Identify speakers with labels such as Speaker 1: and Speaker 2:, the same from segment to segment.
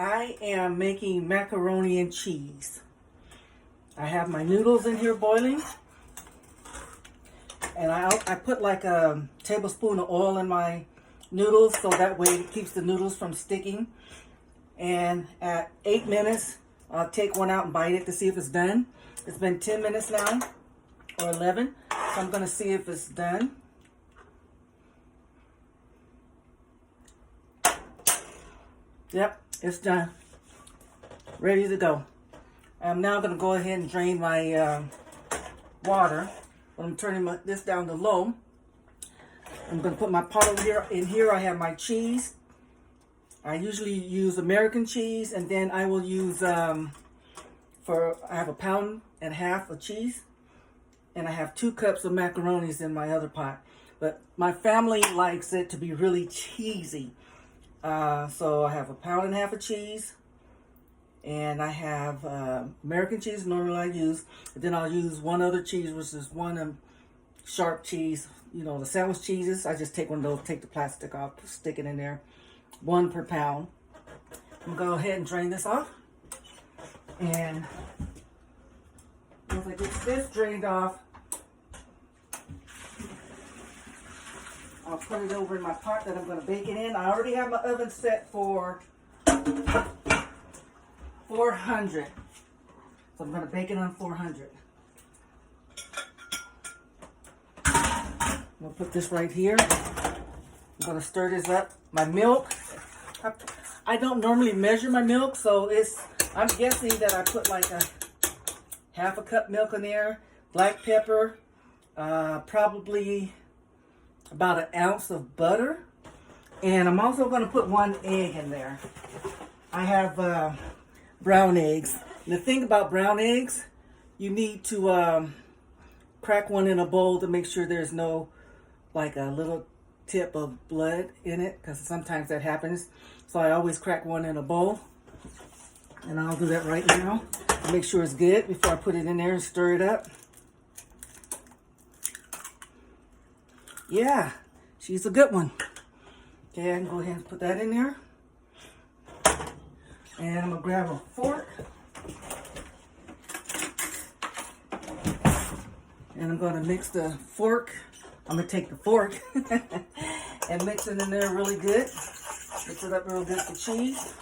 Speaker 1: I am making macaroni and cheese. I have my noodles in here boiling. And I put like a tablespoon of oil in my noodles so that way it keeps the noodles from sticking. And at 8 minutes, I'll take one out and bite it to see if it's done. It's been 10 minutes now, or 11. So I'm going to see if it's done. Yep, it's done. Ready to go. I'm now going to go ahead and drain my water. I'm turning this down to low. I'm going to put my pot over here. In here I have my cheese. I usually use American cheese, and then I will use, I have 1.5 pounds of cheese, and I have 2 cups of macaronis in my other pot. But my family likes it to be really cheesy. So I have 1.5 pounds of cheese, and I have American cheese normally I use. But then I'll use one other cheese, which is one sharp cheese. You know, the sandwich cheeses. I just take one of those, take the plastic off, stick it in there. 1 per pound. I'm going to go ahead and drain this off. And once I get this drained off, I'll put it over in my pot that I'm going to bake it in. I already have my oven set for 400. So I'm going to bake it on 400. I'm going to put this right here. I'm going to stir this up. My milk, I don't normally measure my milk, so I'm guessing that I put like a 1/2 cup milk in there. Black pepper, probably about 1 ounce of butter. And I'm also going to put 1 egg in there. I have brown eggs. And the thing about brown eggs, you need to crack one in a bowl to make sure there's no like a little tip of blood in it, because sometimes that happens. So I always crack one in a bowl. And I'll do that right now. Make sure it's good before I put it in there and stir it up. Yeah, she's a good one. Okay, I can go ahead and put that in there. And I'm going to grab a fork. And I'm going to mix the fork. I'm going to take the fork and mix it in there really good. Mix it up real good with the cheese.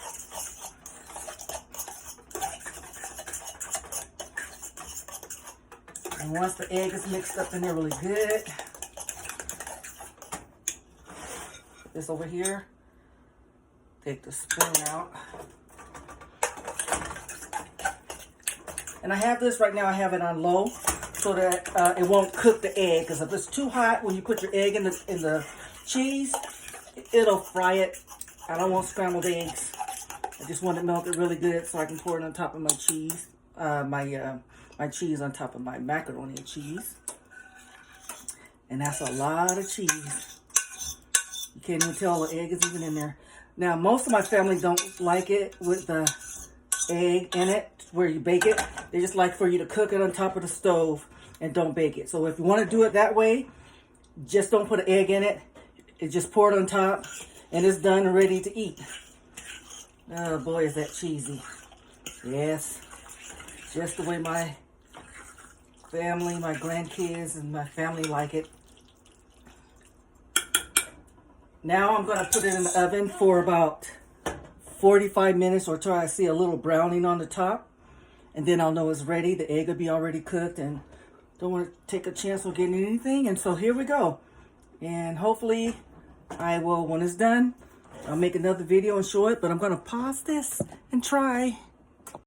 Speaker 1: And once the egg is mixed up in there really good, this over here, take the spoon out. And I have this right now, I have it on low so that it won't cook the egg. Because if it's too hot, when you put your egg in the cheese, it'll fry it. I don't want scrambled eggs. I just want it melted really good so I can pour it on top of my cheese. My cheese on top of my macaroni and cheese. And that's a lot of cheese. You can't even tell the egg is even in there. Now, most of my family don't like it with the egg in it, where you bake it. They just like for you to cook it on top of the stove and don't bake it. So if you want to do it that way, just don't put an egg in it. Just pour it on top and it's done and ready to eat. Oh boy, is that cheesy. Yes, just the way my family, my grandkids and my family like it. Now I'm going to put it in the oven for about 45 minutes or till I see a little browning on the top. And then I'll know it's ready. The egg will be already cooked and don't want to take a chance on getting anything. And so here we go. And hopefully I will, when it's done, I'll make another video and show it. But I'm going to pause this and try.